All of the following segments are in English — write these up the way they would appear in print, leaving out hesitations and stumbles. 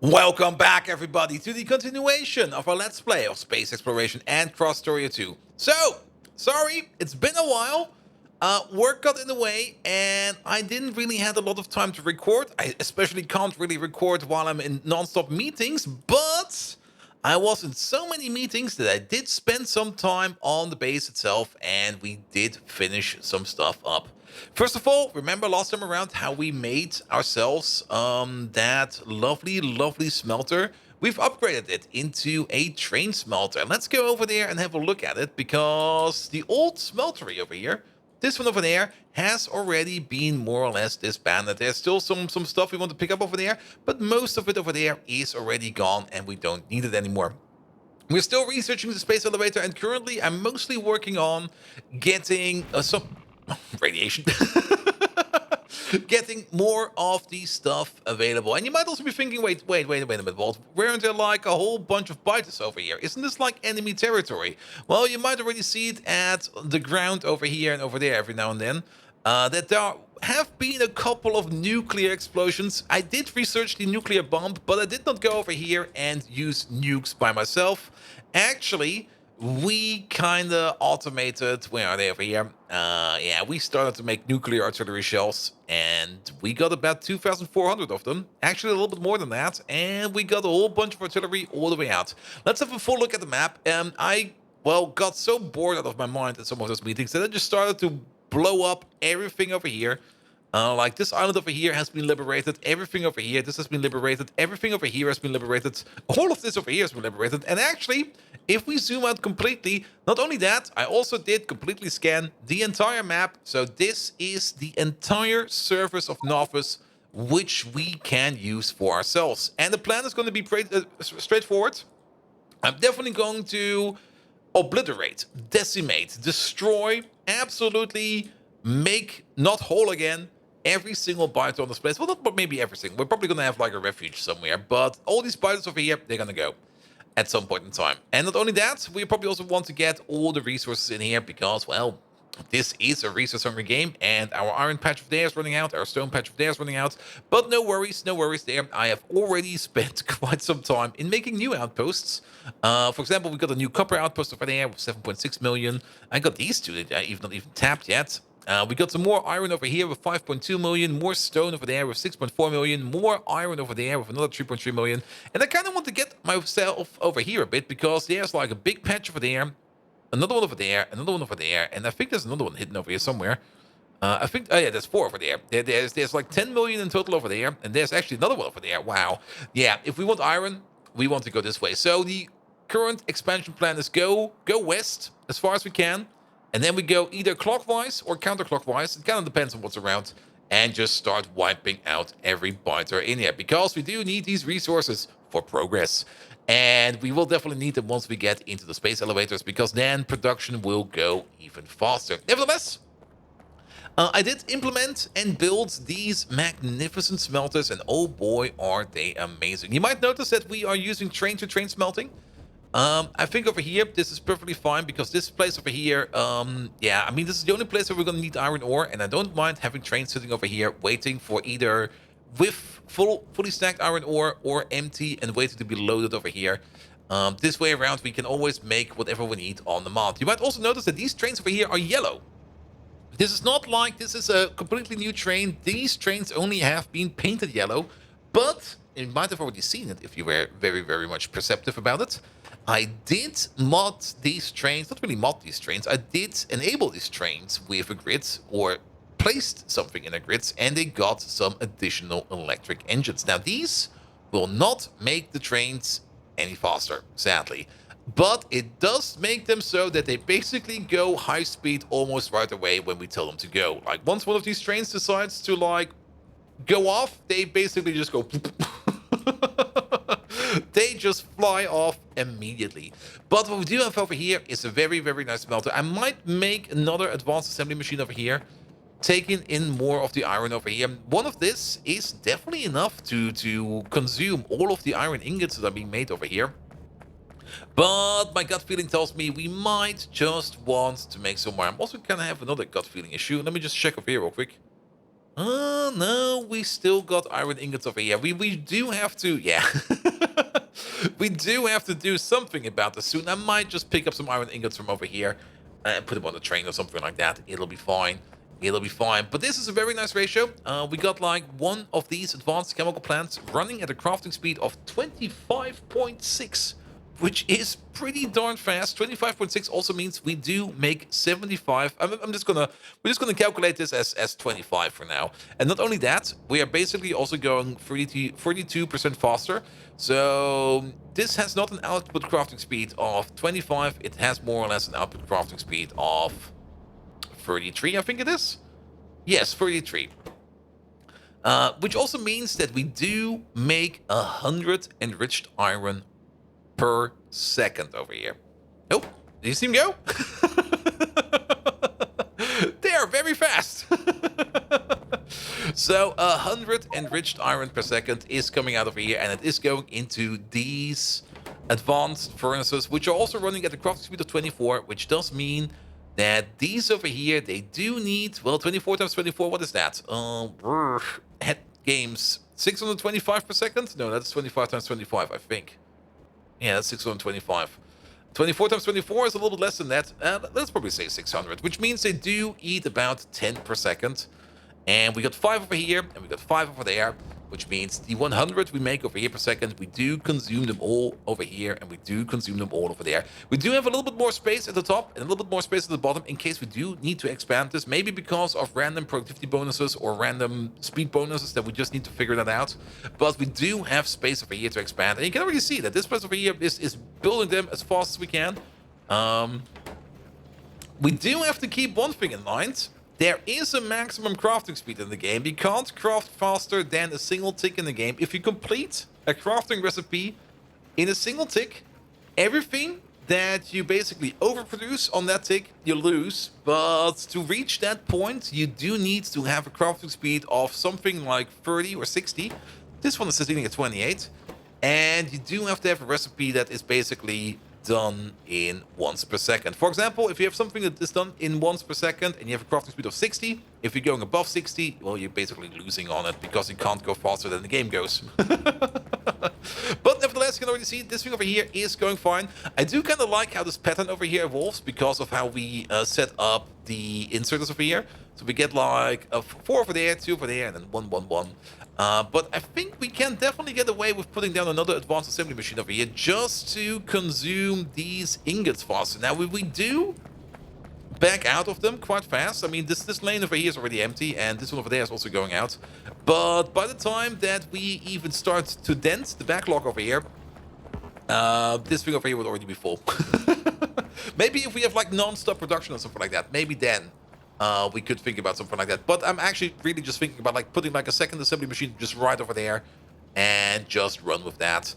Welcome back, everybody, to the continuation of our Let's Play of Space Exploration and Krastorio 2. So, sorry, it's been a while. Work got in the way, and I didn't really have a lot of time to record. I especially can't really record while I'm in non-stop meetings, but I was in so many meetings that I did spend some time on the base itself, and we did finish some stuff up. First of all, remember last time around how we made ourselves that lovely smelter? We've upgraded it into a train smelter. Let's go over there and have a look at it, because the old smeltery over here, this one over there, has already been more or less disbanded. There's still some stuff we want to pick up over there, but most of it over there is already gone and we don't need it anymore. We're still researching the space elevator, and currently I'm mostly working on getting some radiation. Getting more of the stuff available. And you might also be thinking, wait a minute, Walt, weren't there like a whole bunch of biters over here? Isn't this like enemy territory? Well, you might already see it at the ground over here and over there every now and then. That there have been a couple of nuclear explosions. I did research the nuclear bomb, but I did not go over here and use nukes by myself. Actually, we kind of automated, where are they over here? Yeah, we started to make nuclear artillery shells, and we got about 2,400 of them. Actually, a little bit more than that, and we got a whole bunch of artillery all the way out. Let's have a full look at the map. Well, got so bored out of my mind at some of those meetings that I just started to blow up everything over here. Like this island over here has been liberated. Everything over here, this has been liberated. Everything over here has been liberated. All of this over here has been liberated. And actually, if we zoom out completely, not only that, I also did completely scan the entire map. So this is the entire surface of Novus, which we can use for ourselves. And the plan is going to be pretty straightforward. I'm definitely going to obliterate, decimate, destroy, absolutely make not whole again every single biter on this place. Well, not maybe every single. We're probably going to have like a refuge somewhere, but all these biters over here, they're going to go at some point in time. And not only that, we probably also want to get all the resources in here because, well, this is a resource-hungry game, and our iron patch of there is running out, our stone patch of there is running out. But no worries there. I have already spent quite some time in making new outposts. For example, we got a new copper outpost over there with 7.6 million. I got these two that I not even tapped yet. We got some more iron over here with 5.2 million, more stone over there with 6.4 million, more iron over there with another 3.3 million. And I kind of want to get myself over here a bit because there's like a big patch over there, another one over there, another one over there, and I think there's another one hidden over here somewhere. I think, oh yeah, there's 4 over there. There's like 10 million in total over there, and there's actually another one over there. Wow. Yeah, if we want iron, we want to go this way. So the current expansion plan is go west as far as we can, and then we go either clockwise or counterclockwise. It kind of depends on what's around. And just start wiping out every biter in here. Because we do need these resources for progress. And we will definitely need them once we get into the space elevators. Because then production will go even faster. Nevertheless, I did implement and build these magnificent smelters. And oh boy, are they amazing. You might notice that we are using train-to-train smelting. I think over here, this is perfectly fine because this place over here, yeah, I mean, this is the only place where we're going to need iron ore, and I don't mind having trains sitting over here waiting for either with fully stacked iron ore or empty and waiting to be loaded over here. This way around, we can always make whatever we need on demand. You might also notice that these trains over here are yellow. This is not like this is a completely new train. These trains only have been painted yellow, but you might have already seen it if you were very much perceptive about it. I did mod these trains, not really mod these trains, I did enable these trains with a grid or placed something in a grid, and they got some additional electric engines. Now these will not make the trains any faster, sadly, but it does make them so that they basically go high speed almost right away when we tell them to go. Like once one of these trains decides to like go off, they basically just go they just fly off immediately. But what we do have over here is a very nice smelter. I might make another advanced assembly machine over here, taking in more of the iron over here. One of this is definitely enough to consume all of the iron ingots that are being made over here. But my gut feeling tells me we might just want to make some more. I'm also gonna have another gut feeling issue. Let me just check over here real quick. No, we still got iron ingots over here. We do have to, yeah. We do have to do something about this soon. I might just pick up some iron ingots from over here and put them on the train or something like that. It'll be fine. It'll be fine. But this is a very nice ratio. We got like one of these advanced chemical plants running at a crafting speed of 25.6, which is pretty darn fast. 25.6 also means we do make 75. We're just gonna calculate this as 25 for now. And not only that, we are basically also going 42% faster. So this has not an output crafting speed of 25. It has more or less an output crafting speed of 33, I think it is. Yes, 33. Which also means that we do make 100 enriched iron per second over here. Oh, did you see him go? They are very fast. So 100 enriched iron per second is coming out over here, and it is going into these advanced furnaces, which are also running at a crafting speed of 24, which does mean that these over here, they do need, well, 24 times 24, what is that? Head games, 625 per second? No, that's 25 times 25, I think. Yeah, that's 625. 24 times 24 is a little bit less than that. Let's probably say 600, which means they do eat about 10 per second. And we got 5 over here, and we got 5 over there, which means the 100 we make over here per second, we do consume them all over here, and we do consume them all over there. We do have a little bit more space at the top, and a little bit more space at the bottom, in case we do need to expand this, maybe because of random productivity bonuses or random speed bonuses that we just need to figure that out. But we do have space over here to expand, and you can already see that this place over here is building them as fast as we can. We do have to keep one thing in mind. There is a maximum crafting speed in the game. You can't craft faster than a single tick in the game. If you complete a crafting recipe in a single tick, everything that you basically overproduce on that tick, you lose. But to reach that point, you do need to have a crafting speed of something like 30 or 60. This one is sitting at 28. And you do have to have a recipe that is basically done in once per second. For example, if you have something that is done in once per second and you have a crafting speed of 60, if you're going above 60, well, you're basically losing on it because you can't go faster than the game goes. But nevertheless, you can already see this thing over here is going fine. I do kind of like how this pattern over here evolves because of how we set up the inserters over here. So we get like 4 over there, 2 over there, and then 1, 1, 1. But I think we can definitely get away with putting down another advanced assembly machine over here just to consume these ingots faster. Now, we do back out of them quite fast. I mean, this lane over here is already empty, and this one over there is also going out. But by the time that we even start to dent the backlog over here, this thing over here would already be full. Maybe if we have like non-stop production or something like that, maybe then we could think about something like that. But I'm actually really just thinking about like putting like a second assembly machine just right over there and just run with that.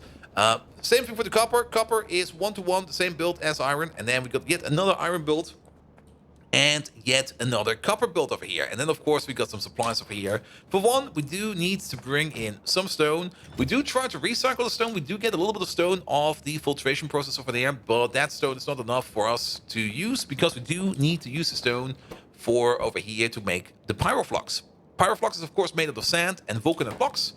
Same thing for the copper. Copper is 1-to-1, the same build as iron. And then we got yet another iron build and yet another copper build over here. And then, of course, we got some supplies over here. For one, we do need to bring in some stone. We do try to recycle the stone. We do get a little bit of stone off the filtration process over there, but that stone is not enough for us to use because we do need to use the stone for over here to make the pyroflux. Pyroflux is, of course, made out of sand and vulcanite blocks.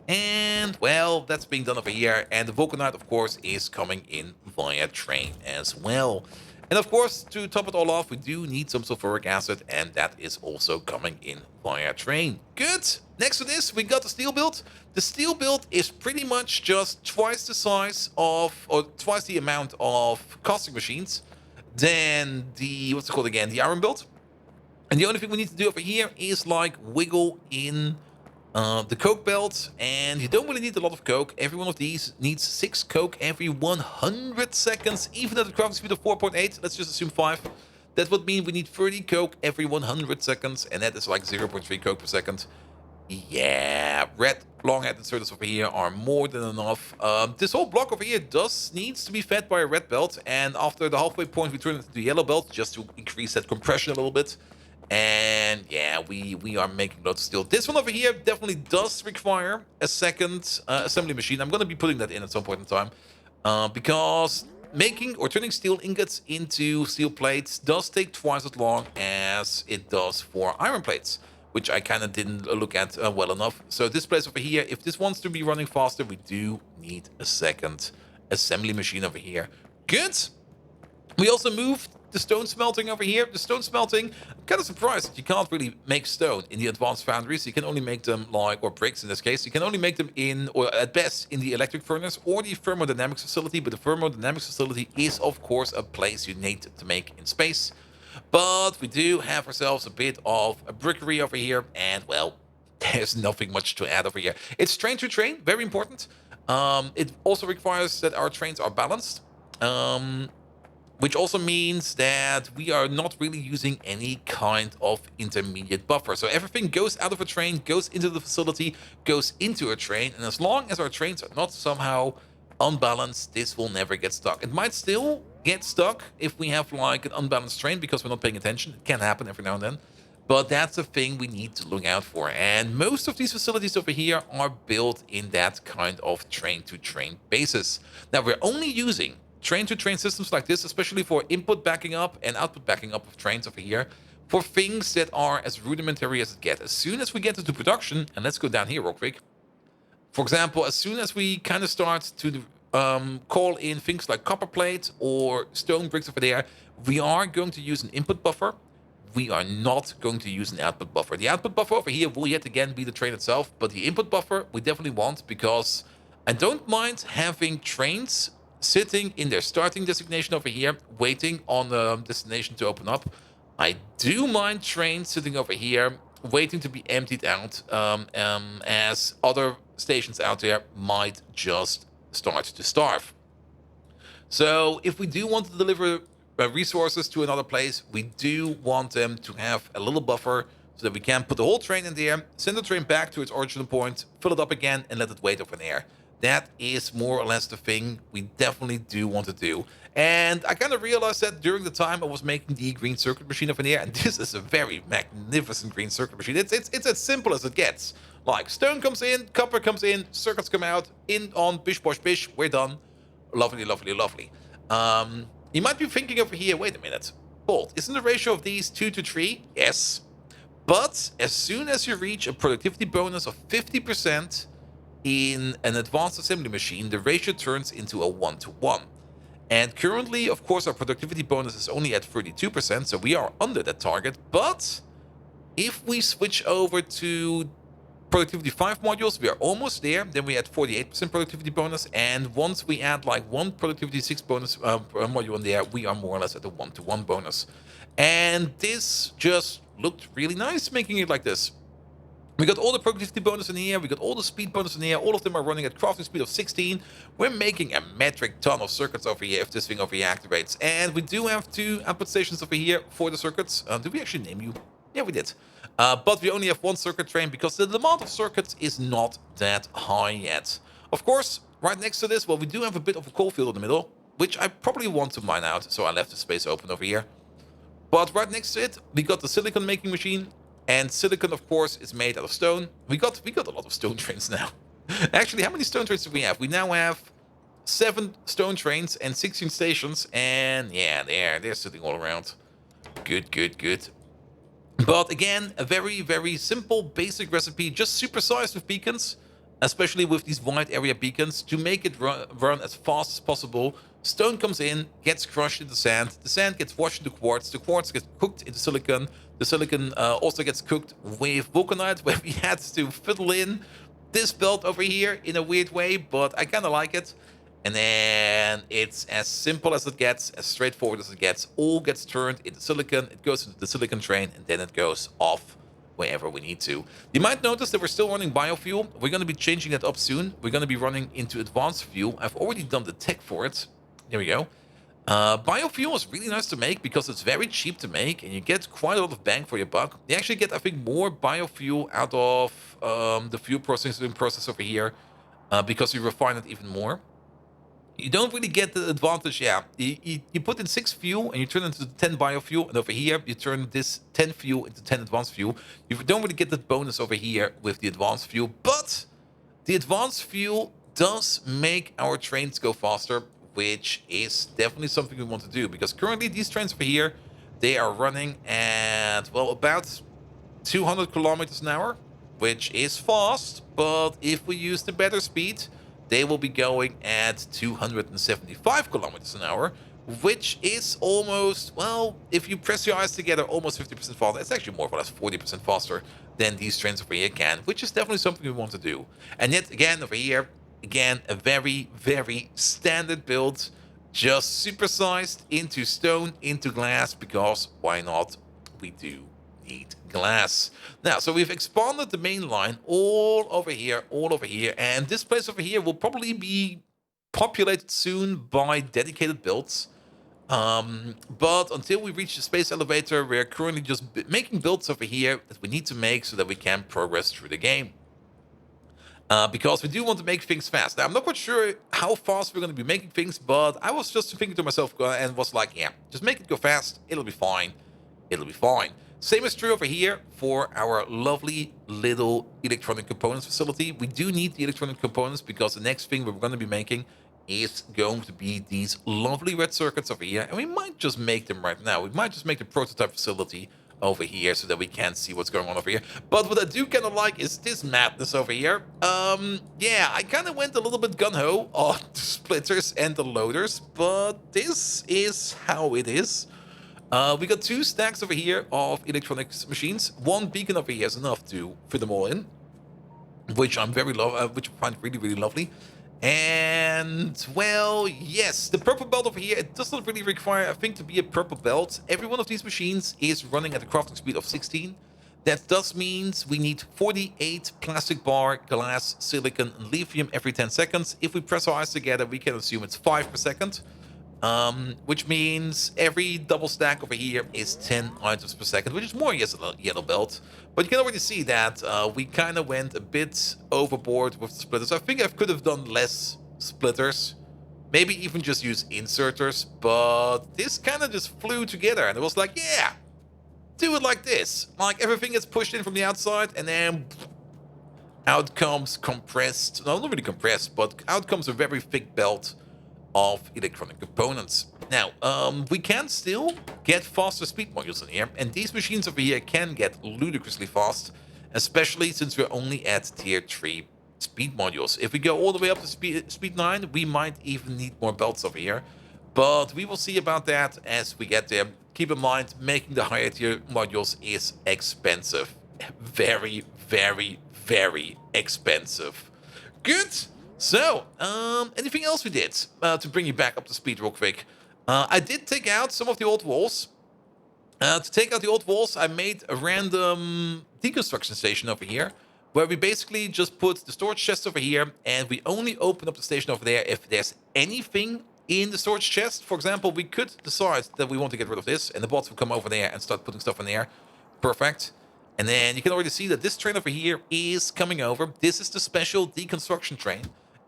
And, well, that's being done over here. And the vulcanite, of course, is coming in via train as well. And of course, to top it all off, we do need some sulfuric acid, and that is also coming in via train. Good! Next to this, we got the steel build. The steel build is pretty much just twice the size of, or twice the amount of casting machines than the, what's it called again, the iron build. And the only thing we need to do over here is like wiggle in the coke belt, and you don't really need a lot of coke. Every one of these needs 6 coke every 100 seconds, even at a crafting speed of 4.8. Let's just assume 5. That would mean we need 30 coke every 100 seconds, and that is like 0.3 coke per second. Yeah, red long-head inserters over here are more than enough. This whole block over here needs to be fed by a red belt, and after the halfway point we turn it into yellow belt just to increase that compression a little bit. And yeah, we are making lots of steel. This one over here definitely does require a second assembly machine. I'm going to be putting that in at some point in time. Because making or turning steel ingots into steel plates does take twice as long as it does for iron plates. which I kind of didn't look at well enough. So this place over here, if this wants to be running faster, we do need a second assembly machine over here. Good. We also moved the stone smelting over here. The stone smelting, I'm kind of surprised that you can't really make stone in the advanced foundries. You can only make them or bricks in this case. You can only make them in, or at best, in the electric furnace or the thermodynamics facility. But the thermodynamics facility is, of course, a place you need to make in space. But we do have ourselves a bit of a brickery over here. And, well, there's nothing much to add over here. It's train to train, very important. It also requires that our trains are balanced. Which also means that we are not really using any kind of intermediate buffer. So everything goes out of a train, goes into the facility, goes into a train, and as long as our trains are not somehow unbalanced, this will never get stuck. It might still get stuck if we have like an unbalanced train because we're not paying attention. It can happen every now and then. But that's a thing we need to look out for. And most of these facilities over here are built in that kind of train-to-train basis. Now, we're only using train-to-train systems like this, especially for input backing up and output backing up of trains over here, for things that are as rudimentary as it gets. As soon as we get into production, and let's go down here real quick. For example, as soon as we kind of start to call in things like copper plate or stone bricks over there, we are going to use an input buffer. We are not going to use an output buffer. The output buffer over here will yet again be the train itself, but the input buffer we definitely want, because I don't mind having trains sitting in their starting designation over here, waiting on the destination to open up. I do mind trains sitting over here, waiting to be emptied out, as other stations out there might just start to starve. So if we do want to deliver resources to another place, we do want them to have a little buffer so that we can put the whole train in there, send the train back to its original point, fill it up again, and let it wait over there. That is more or less the thing we definitely do want to do. And I kind of realized that during the time I was making the green circuit machine over there, and this is a very magnificent green circuit machine. It's as simple as it gets. Like, stone comes in, copper comes in, circuits come out, in, on, bish, bosh, bish, we're done. Lovely, lovely, lovely. You might be thinking over here, wait a minute, Bolt, isn't the ratio of these 2 to 3? Yes. But as soon as you reach a productivity bonus of 50%, in an advanced assembly machine, the ratio turns into a 1-to-1. And currently, of course, our productivity bonus is only at 32%, so we are under that target. But if we switch over to productivity 5 modules, we are almost there. Then we add 48% productivity bonus. And once we add like one productivity 6 bonus module in there, we are more or less at a 1-to-1 bonus. And this just looked really nice making it like this. We got all the productivity bonus in here, we got all the speed bonus in here, all of them are running at crafting speed of 16. We're making a metric ton of circuits over here if this thing over here activates. And we do have 2 output stations over here for the circuits. Did we actually name you? Yeah, we did. But we only have 1 circuit train because the demand of circuits is not that high yet. Of course, right next to this, well, we do have a bit of a coal field in the middle, which I probably want to mine out, so I left the space open over here. But right next to it, we got the silicon making machine. And silicon, of course, is made out of stone. We got a lot of stone trains now. Actually, how many stone trains do we have? We now have 7 stone trains and 16 stations. And yeah, they're sitting all around. Good, good, good. But again, a very, very simple, basic recipe, just supersized with beacons, especially with these wide area beacons, to make it run as fast as possible. Stone comes in, gets crushed into sand. The sand gets washed into quartz. The quartz gets cooked into silicon. The silicon also gets cooked with vulcanite, where we had to fiddle in this belt over here in a weird way, but I kind of like it. And then it's as simple as it gets, as straightforward as it gets. All gets turned into silicon. It goes into the silicon train, and then it goes off wherever we need to. You might notice that we're still running biofuel. We're going to be changing that up soon. We're going to be running into advanced fuel. I've already done the tech for it. There we go. Biofuel is really nice to make because it's very cheap to make and you get quite a lot of bang for your buck. You actually get, I think, more biofuel out of the fuel processing process over here because you refine it even more. You don't really get the advantage, yeah. You put in 6 fuel and you turn it into 10 biofuel, and over here you turn this 10 fuel into 10 advanced fuel. You don't really get that bonus over here with the advanced fuel, but the advanced fuel does make our trains go faster, which is definitely something we want to do, because currently these trains over here, they are running at, well, about 200 kilometers an hour, which is fast, but if we use the better speed, they will be going at 275 kilometers an hour, which is almost, well, if you press your eyes together, almost 50% faster. It's actually more or less 40% faster than these trains over here can, which is definitely something we want to do. And yet again, over here, again, a very, very standard build, just supersized into stone, into glass, because why not? We do need glass. Now, so we've expanded the main line all over here, and this place over here will probably be populated soon by dedicated builds. But until we reach the space elevator, we're currently just making builds over here that we need to make so that we can progress through the game. Because we do want to make things fast. Now, I'm not quite sure how fast we're going to be making things, but I was just thinking to myself and was like, yeah, just make it go fast. It'll be fine. It'll be fine. Same is true over here for our lovely little electronic components facility. We do need the electronic components because the next thing we're going to be making is going to be these lovely red circuits over here. And we might just make them right now. We might just make the prototype facility over here so that we can see what's going on over here. But what I do kind of like is this madness over here. Yeah, I kind of went a little bit gun-ho on the splitters and the loaders, but this is how it is. We got 2 stacks over here of electronics machines. 1 beacon over here is enough to fit them all in, which I'm which I find really, really lovely. And, well, yes, the purple belt over here, it does not really require, I think, to be a purple belt. Every one of these machines is running at a crafting speed of 16. That does mean we need 48 plastic bar, glass, silicon, and lithium every 10 seconds. If we press our eyes together, we can assume it's 5 per second. Which means every double stack over here is 10 items per second, which is more yellow belt. But you can already see that we kind of went a bit overboard with the splitters. I think I could have done less splitters, maybe even just use inserters, but this kind of just flew together, and it was like, yeah, do it like this. Like, everything gets pushed in from the outside, and then out comes compressed, no, not really compressed, but out comes a very thick belt of electronic components. Now, we can still get faster speed modules in here, and these machines over here can get ludicrously fast, especially since we're only at tier 3 speed modules. If we go all the way up to speed 9, we might even need more belts over here, but we will see about that as we get there. Keep in mind, making the higher tier modules is expensive. Very, very, very expensive. Good. So, anything else we did to bring you back up to speed real quick? I did take out some of the old walls. To take out the old walls, I made a random deconstruction station over here, where we basically just put the storage chest over here, and we only open up the station over there if there's anything in the storage chest. For example, we could decide that we want to get rid of this, and the bots will come over there and start putting stuff in there. Perfect. And then you can already see that this train over here is coming over. This is the special deconstruction train.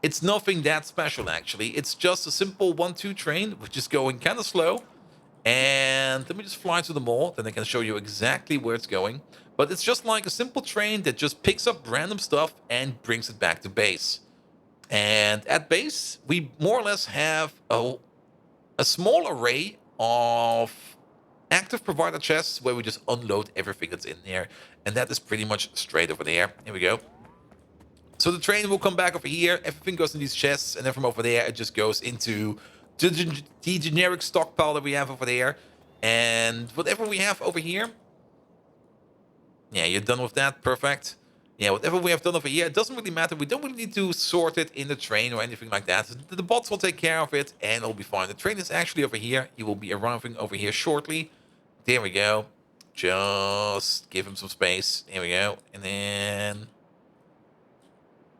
It's nothing that special, actually. It's just a simple 1-2 train, which is going kind of slow. And let me just fly to the mall, then I can show you exactly where it's going. But it's just like a simple train that just picks up random stuff and brings it back to base. And at base, we more or less have a small array of active provider chests where we just unload everything that's in there. And that is pretty much straight over there. Here we go. So the train will come back over here, everything goes in these chests, and then from over there it just goes into the generic stockpile that we have over there. And whatever we have over here, yeah, you're done with that, perfect. Yeah, whatever we have done over here, it doesn't really matter. We don't really need to sort it in the train or anything like that. The bots will take care of it, and it'll be fine. The train is actually over here. He will be arriving over here shortly. There we go. Just give him some space. There we go. And then...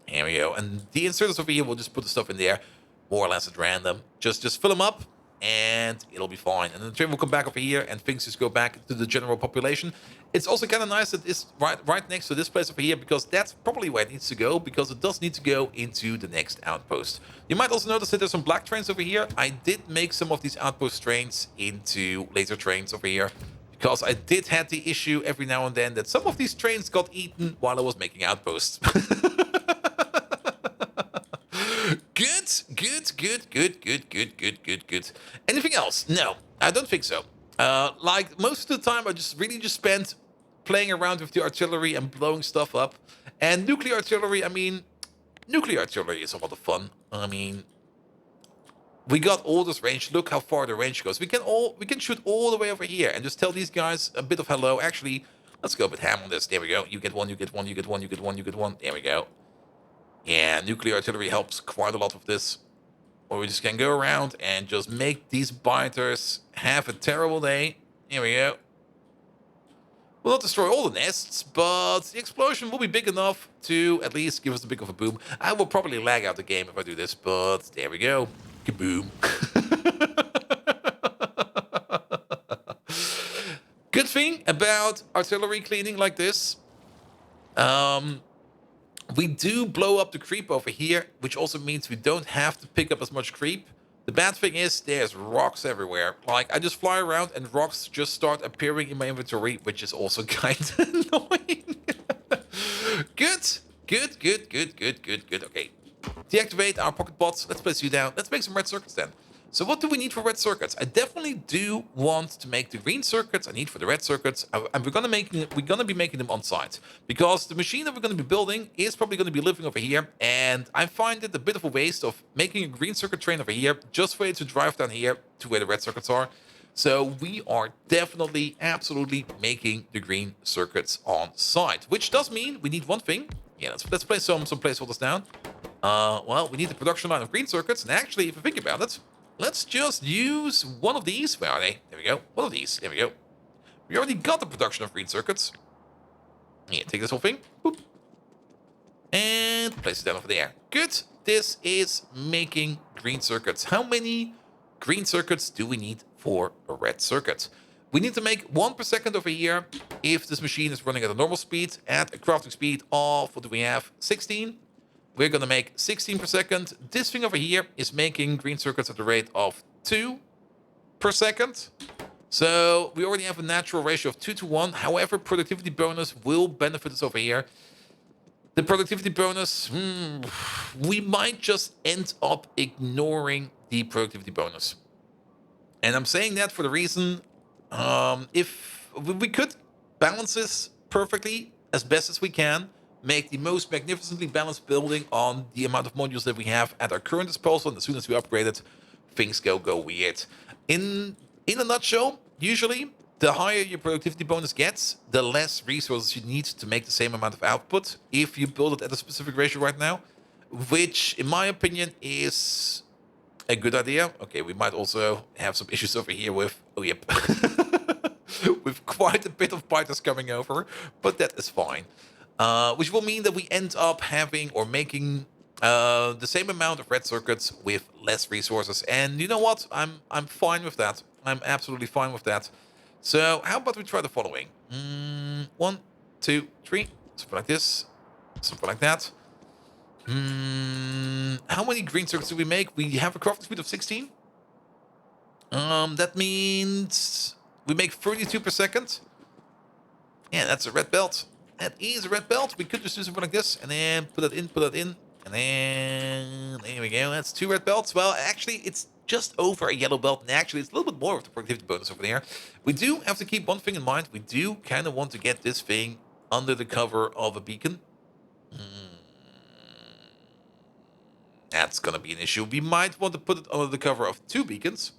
here we go. And the inserters over here will just put the stuff in there, more or less at random. Just fill them up, and it'll be fine. And then the train will come back over here, and things just go back to the general population. It's also kind of nice that it's right next to this place over here, because that's probably where it needs to go, because it does need to go into the next outpost. You might also notice that there's some black trains over here. I did make some of these outpost trains into laser trains over here, because I did have the issue every now and then that some of these trains got eaten while I was making outposts. Good. Anything else? No, I don't think so. Like most of the time, I just spent playing around with the artillery and blowing stuff up. And nuclear artillery, I mean, nuclear artillery is a lot of fun. I mean, we got all this range. Look how far the range goes. We can shoot all the way over here and just tell these guys a bit of hello. Actually, let's go a bit ham on this. There we go. You get one, you get one, you get one, you get one, you get one. There we go. Yeah, nuclear artillery helps quite a lot with this. Or we just can go around and just make these biters have a terrible day. Here we go. We'll not destroy all the nests, but the explosion will be big enough to at least give us a bit of a boom. I will probably lag out the game if I do this, but there we go. Kaboom. Good thing about artillery cleaning like this, we do blow up the creep over here, which also means we don't have to pick up as much creep. The bad thing is there's rocks everywhere. Like, I just fly around and rocks just start appearing in my inventory, which is also kind of annoying. Good. Okay. Deactivate our pocket bots. Let's place you down. Let's make some red circuits then. So what do we need for red circuits? I definitely do want to make the green circuits I need for the red circuits, and we're gonna be making them on site, because the machine that we're gonna be building is probably gonna be living over here, and I find it a bit of a waste of making a green circuit train over here just for it to drive down here to where the red circuits are. So we are definitely, absolutely making the green circuits on site, which does mean we need one thing. Yeah, let's place some placeholders down. Well, we need the production line of green circuits, and actually, if you think about it, let's just use one of these. Where are they? There we go. One of these. There we go. We already got the production of green circuits. Yeah, take this whole thing. Boop. And place it down over there. Good. This is making green circuits. How many green circuits do we need for a red circuit? We need to make 1 per second over here if this machine is running at a normal speed. At a crafting speed of, what do we have? 16. We're going to make 16 per second. This thing over here is making green circuits at the rate of 2 per second. So we already have a natural ratio of 2 to 1. However, productivity bonus will benefit us over here. The productivity bonus, we might just end up ignoring the productivity bonus. And I'm saying that for the reason, if we could balance this perfectly as best as we can, make the most magnificently balanced building on the amount of modules that we have at our current disposal, and as soon as we upgrade it, things go weird. In a nutshell, usually, the higher your productivity bonus gets, the less resources you need to make the same amount of output if you build it at a specific ratio right now, which, in my opinion, is a good idea. Okay, we might also have some issues over here with, oh yep, with quite a bit of biters coming over, but that is fine. Which will mean that we end up having or making the same amount of red circuits with less resources. And you know what? I'm fine with that. I'm absolutely fine with that. So how about we try the following? 1, 2, 3. Something like this. Something like that. How many green circuits do we make? We have a crafting speed of 16. That means we make 32 per second. Yeah, that's a red belt. That is a red belt. We could just do something like this, and then put that in, and then there we go. That's 2 red belts. Well, actually, it's just over a yellow belt, and actually, it's a little bit more of the productivity bonus over there. We do have to keep one thing in mind. We do kind of want to get this thing under the cover of a beacon. That's going to be an issue. We might want to put it under the cover of 2 beacons.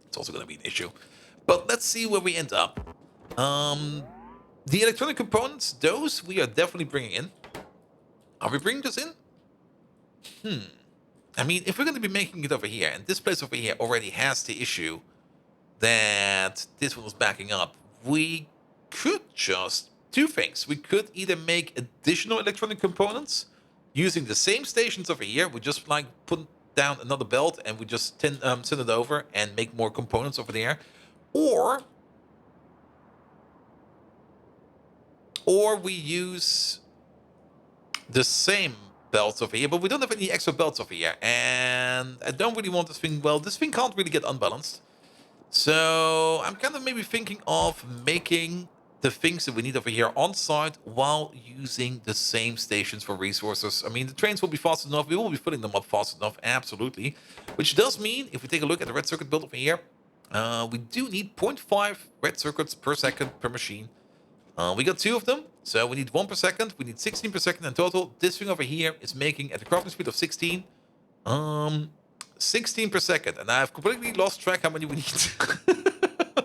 It's also going to be an issue. But let's see where we end up. The electronic components, those we are definitely bringing in. Are we bringing this in? I mean, if we're going to be making it over here, and this place over here already has the issue that this one was backing up, we could just do things. We could either make additional electronic components using the same stations over here. We just like put down another belt and we just send it over and make more components over there. Or we use the same belts over here, but we don't have any extra belts over here. And I don't really want this thing, well, this thing can't really get unbalanced. So I'm kind of maybe thinking of making the things that we need over here on site while using the same stations for resources. I mean, the trains will be fast enough. We will be filling them up fast enough, absolutely. Which does mean, if we take a look at the red circuit build over here, we do need 0.5 red circuits per second per machine. We got 2 of them, so we need 1 per second. We need 16 per second in total. This thing over here is making at a crafting speed of 16. 16 per second, and I've completely lost track how many we need.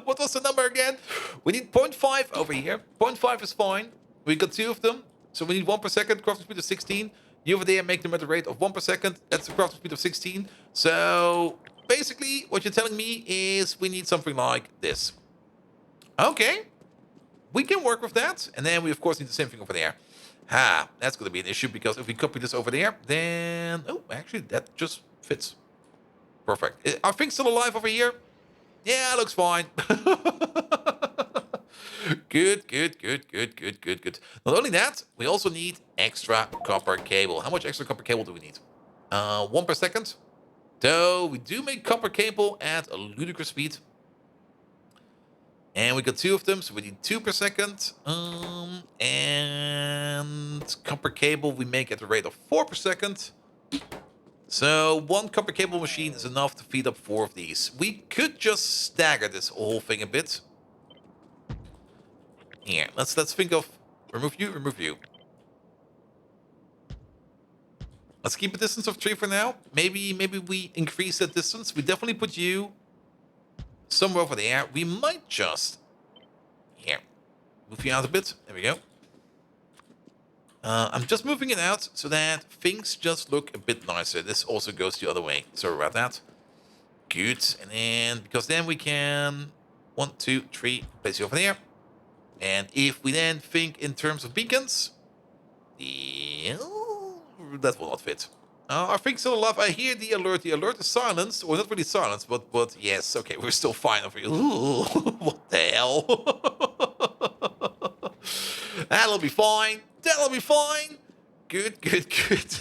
What was the number again? We need 0.5 over here. 0.5 is fine. We got 2 of them, so we need 1 per second. Crafting speed of 16. You over there make them at a rate of 1 per second. That's the crafting speed of 16. So basically, what you're telling me is we need something like this. Okay, we can work with that, and then we of course need the same thing over there. That's going to be an issue, because if we copy this over there, then... Oh, actually, that just fits. Perfect. Are things still alive over here? Yeah, looks fine. Good, good, good, good, good, good, good. Not only that, we also need extra copper cable. How much extra copper cable do we need? 1 per second. So we do make copper cable at a ludicrous speed. And we got 2 of them, so we need 2 per second. And copper cable we make at the rate of 4 per second. So 1 copper cable machine is enough to feed up 4 of these. We could just stagger this whole thing a bit. Here, let's think of remove you, remove you. Let's keep a distance of 3 for now. Maybe we increase that distance. We definitely put you somewhere over there. We might just here move you out a bit. There we go. I'm just moving it out so that things just look a bit nicer. This also goes the other way. Sorry about that. Good. And then, because then we can 1, 2, 3 place you over there. And if we then think in terms of beacons, that will not fit. I think still alive. I hear the alert. The alert is silenced. Well, not really silenced, but yes. Okay, we're still fine over here. Ooh, what the hell? That'll be fine. That'll be fine. Good, good, good.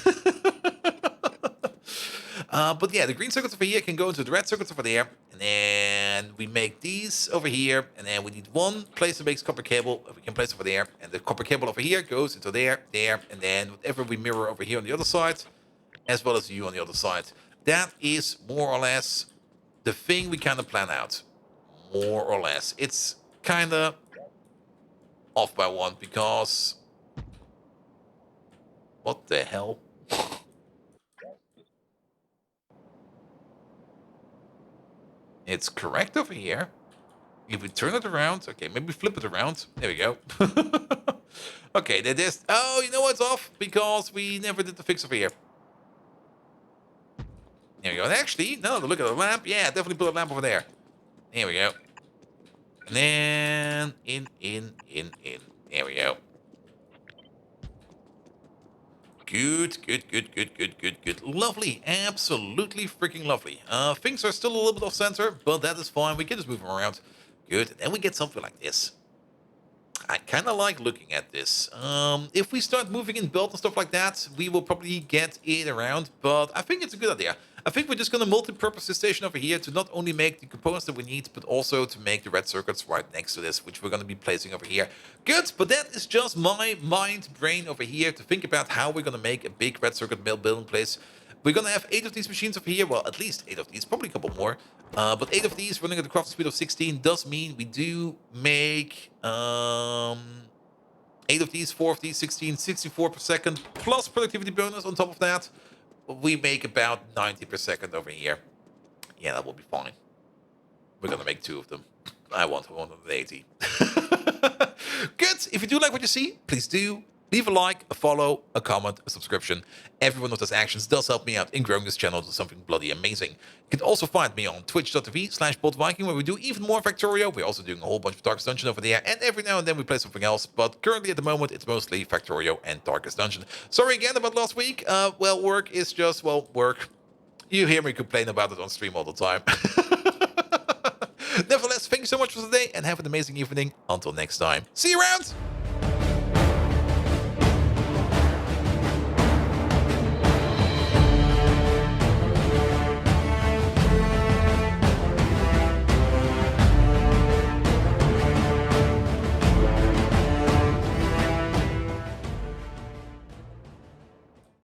But yeah, the green circuits over here can go into the red circuits over there. And then we make these over here. And then we need 1 place that makes copper cable. We can place over there. And the copper cable over here goes into there, there. And then whatever we mirror over here on the other side, as well as you on the other side. That is more or less the thing we kind of plan out. More or less. It's kind of off by 1 because... What the hell? It's correct over here. If we turn it around... Okay, maybe flip it around. There we go. Okay, that is... Oh, you know what's off? Because we never did the fix over here. There we go. And actually, now to look at the lamp, yeah, definitely put a lamp over there. There we go. And then in. There we go. Good, good, good, good, good, good, good. Lovely. Absolutely freaking lovely. Things are still a little bit off center, but that is fine. We can just move them around. Good. And then we get something like this. I kind of like looking at this. If we start moving in belt and stuff like that, we will probably get it around, but I think it's a good idea. I think we're just going to multi-purpose this station over here to not only make the components that we need, but also to make the red circuits right next to this, which we're going to be placing over here. Good, but that is just my brain over here to think about how we're going to make a big red circuit building place. We're going to have 8 of these machines over here. Well, at least 8 of these, probably a couple more. But 8 of these running at the crafting speed of 16 does mean we do make 8 of these, 4 of these, 16, 64 per second, plus productivity bonus on top of that. We make about 90 per second over here. Yeah, that will be fine. We're going to make 2 of them. I want 180. Good. If you do like what you see, please do leave a like, a follow, a comment, a subscription. Every one of those actions does help me out in growing this channel to something bloody amazing. You can also find me on twitch.tv/BoldViking, where we do even more Factorio. We're also doing a whole bunch of Darkest Dungeon over there, and every now and then we play something else, but currently at the moment it's mostly Factorio and Darkest Dungeon. Sorry again about last week. Well, work is just, well, work. You hear me complain about it on stream all the time. Nevertheless, thank you so much for today, and have an amazing evening. Until next time. See you around!